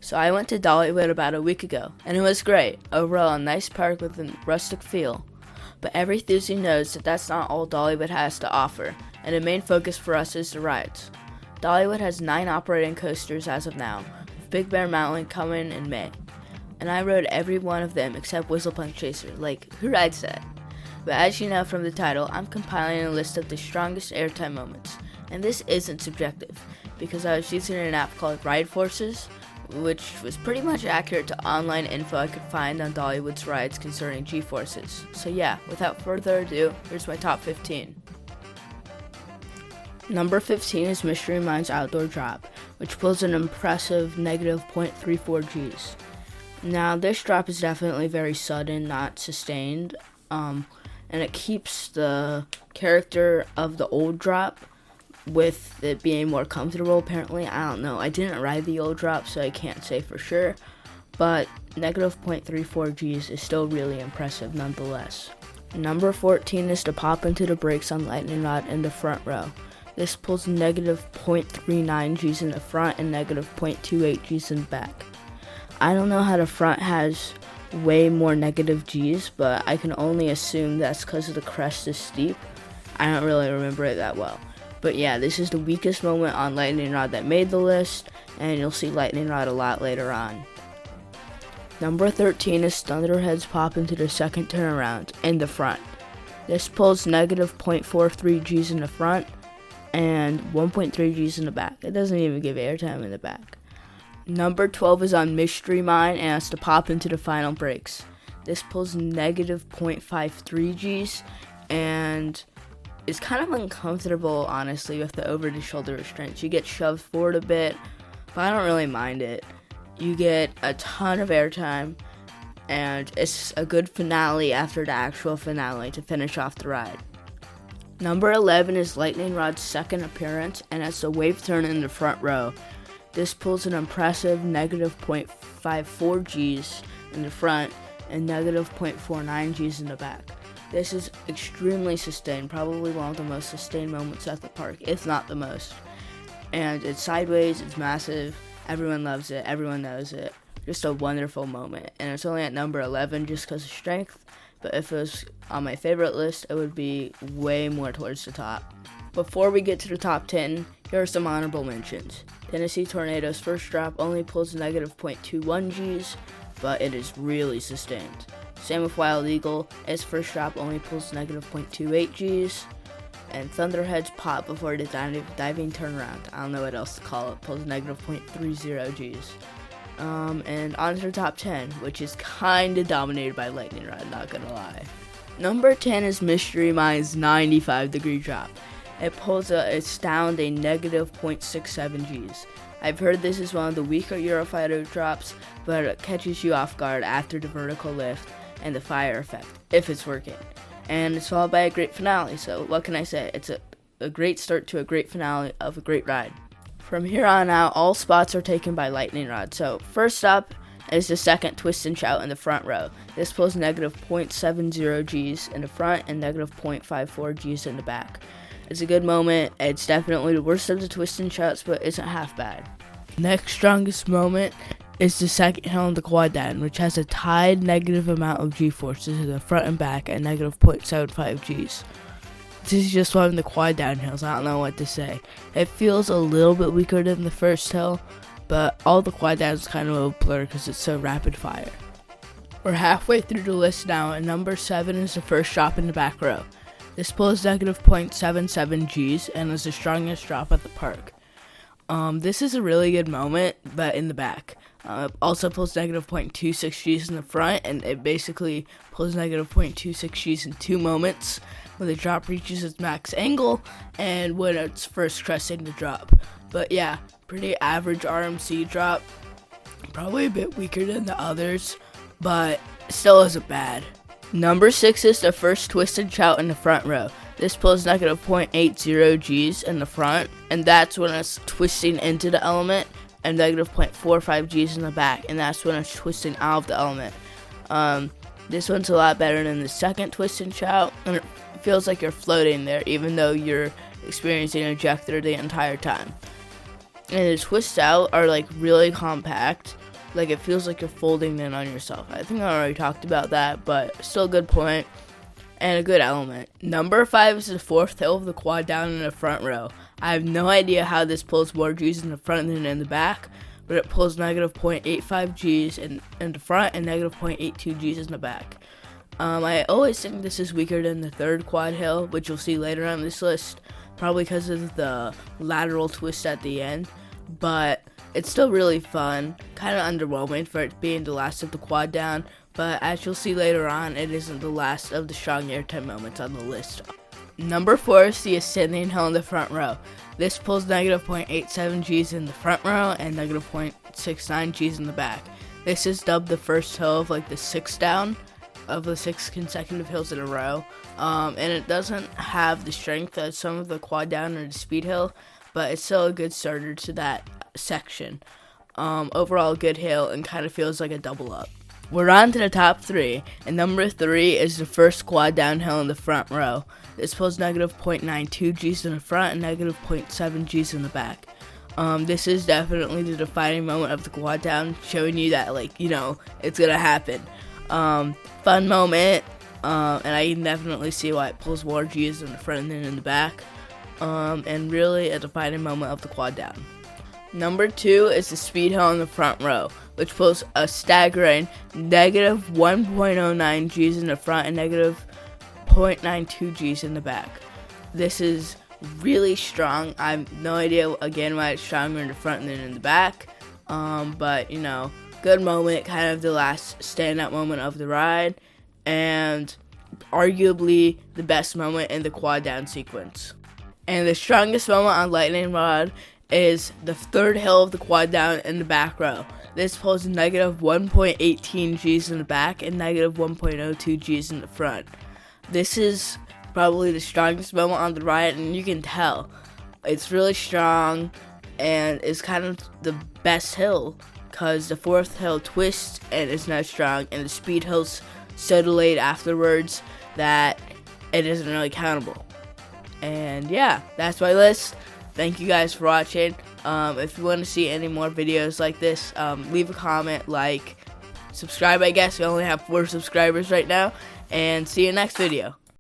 So I went to Dollywood about a week ago, and it was great. Overall, a nice park with a rustic feel. But every enthusiast knows that that's not all Dollywood has to offer, and the main focus for us is the rides. Dollywood has 9 operating coasters as of now, with Big Bear Mountain coming in May. And I rode every one of them except Whistlepunk Chaser. Like, who rides that? But as you know from the title, I'm compiling a list of the strongest airtime moments. And this isn't subjective, because I was using an app called Ride Forces, which was pretty much accurate to online info I could find on Dollywood's rides concerning G-forces. So yeah, without further ado, here's my top 15. Number 15 is Mystery Mine's Outdoor Drop, which pulls an impressive negative 0.34 Gs. Now, this drop is definitely very sudden, not sustained, and it keeps the character of the old drop with it being more comfortable, apparently. I don't know. I didn't ride the old drop, so I can't say for sure, but negative 0.34 Gs is still really impressive nonetheless. Number 14 is to pop into the brakes on Lightning Rod in the front row. This pulls negative 0.39 Gs in the front and negative 0.28 Gs in the back. I don't know how the front has way more negative Gs, but I can only assume that's because of the crest is steep. I don't really remember it that well. But yeah, this is the weakest moment on Lightning Rod that made the list, and you'll see Lightning Rod a lot later on. Number 13 is Thunderhead's pop into the second turnaround in the front. This pulls negative 0.43 Gs in the front and 1.3 Gs in the back. It doesn't even give airtime in the back. Number 12 is on Mystery Mine and has to pop into the final brakes. This pulls negative 0.53 Gs and is kind of uncomfortable, honestly, with the over-the-shoulder restraints. You get shoved forward a bit, but I don't really mind it. You get a ton of airtime, and it's a good finale after the actual finale to finish off the ride. Number 11 is Lightning Rod's second appearance, and it's a wave turn in the front row. This pulls an impressive negative 0.54 Gs in the front and negative 0.49 Gs in the back. This is extremely sustained, probably one of the most sustained moments at the park, if not the most. And it's sideways, it's massive, everyone loves it, everyone knows it. Just a wonderful moment. And it's only at number 11 just because of strength, but if it was on my favorite list, it would be way more towards the top. Before we get to the top 10, here are some honorable mentions. Tennessee Tornado's first drop only pulls negative 0.21 Gs, but it is really sustained. Same with Wild Eagle, its first drop only pulls negative 0.28 Gs, and Thunderhead's pop before the diving turnaround, I don't know what else to call it, pulls negative 0.30 Gs. And on to the top 10, which is kinda dominated by Lightning Rod, not gonna lie. Number 10 is Mystery Mine's 95 degree drop. It pulls a astounding negative 0.67 Gs. I've heard this is one of the weaker Eurofighter drops, but it catches you off guard after the vertical lift and the fire effect, if it's working. And it's followed by a great finale, so what can I say? It's a great start to a great finale of a great ride. From here on out, all spots are taken by Lightning Rod. So first up is the second Twist and Shout in the front row. This pulls negative 0.70 Gs in the front and negative 0.54 Gs in the back. It's a good moment. It's definitely the worst of the Twist and Shouts, but isn't half bad. Next strongest moment is the second hill in the quad down, which has a tied negative amount of G-forces in the front and back at negative 0.75 Gs. This is just one of the quad down hills, I don't know what to say. It feels a little bit weaker than the first hill, but all the quad downs kind of a blur because it's so rapid fire. We're halfway through the list now, and number 7 is the first drop in the back row. This pulls negative 0.77 Gs and is the strongest drop at the park. This is a really good moment, but in the back. It also pulls negative 0.26 Gs in the front, and it basically pulls negative 0.26 Gs in 2 moments, when the drop reaches its max angle, and when it's first cresting the drop. But yeah, pretty average RMC drop, probably a bit weaker than the others, but still isn't bad. Number 6 is the first Twist and Shout in the front row. This pulls negative 0.80 Gs in the front, and that's when it's twisting into the element, and negative 0.45 Gs in the back, and that's when it's twisting out of the element. This one's a lot better than the second Twist and Shout, and it feels like you're floating there, even though you're experiencing an ejector the entire time. and the twists out are like really compact. Like it feels like you're folding in on yourself. I think I already talked about that, but still a good point and a good element. Number 5 is the fourth hill of the quad down in the front row. I have no idea how this pulls more G's in the front than in the back, but it pulls negative 0.85 G's in the front and negative 0.82 G's in the back. I always think this is weaker than the third quad hill, which you'll see later on this list, probably because of the lateral twist at the end, but it's still really fun, kind of underwhelming for it being the last of the quad down, but as you'll see later on, it isn't the last of the strong airtime moments on the list. Number 4 is the ascending hill in the front row. This pulls negative 0.87 G's in the front row and negative 0.69 G's in the back. This is dubbed the first hill of like the 6 down of the 6 consecutive hills in a row, and it doesn't have the strength as some of the quad down or the speed hill, but it's still a good starter to that section. Overall, good hill and kind of feels like a double up. We're on to the top 3, and number 3 is the first quad downhill in the front row. This pulls negative 0.92 G's in the front and negative 0.7 G's in the back. This is definitely the defining moment of the quad down, showing you that, like, you know, it's gonna happen. Fun moment, and I can definitely see why it pulls more G's in the front than in the back, and really a defining moment of the quad down. Number 2 is the speed hill in the front row, which pulls a staggering negative 1.09 G's in the front and negative 0.92 G's in the back. This is really strong. I have no idea, again, why it's stronger in the front than in the back, but, you know, good moment, kind of the last standout moment of the ride, and arguably the best moment in the quad down sequence. And the strongest moment on Lightning Rod is the third hill of the quad down in the back row. This pulls negative 1.18 G's in the back and negative 1.02 G's in the front. This is probably the strongest moment on the ride, and you can tell it's really strong and it's kind of the best hill because the fourth hill twists and is not strong, and the speed hill's so delayed afterwards that it isn't really countable. And yeah, that's my list. Thank you guys for watching. If you want to see any more videos like this, leave a comment, like, subscribe. I guess we only have 4 subscribers right now, and see you next video.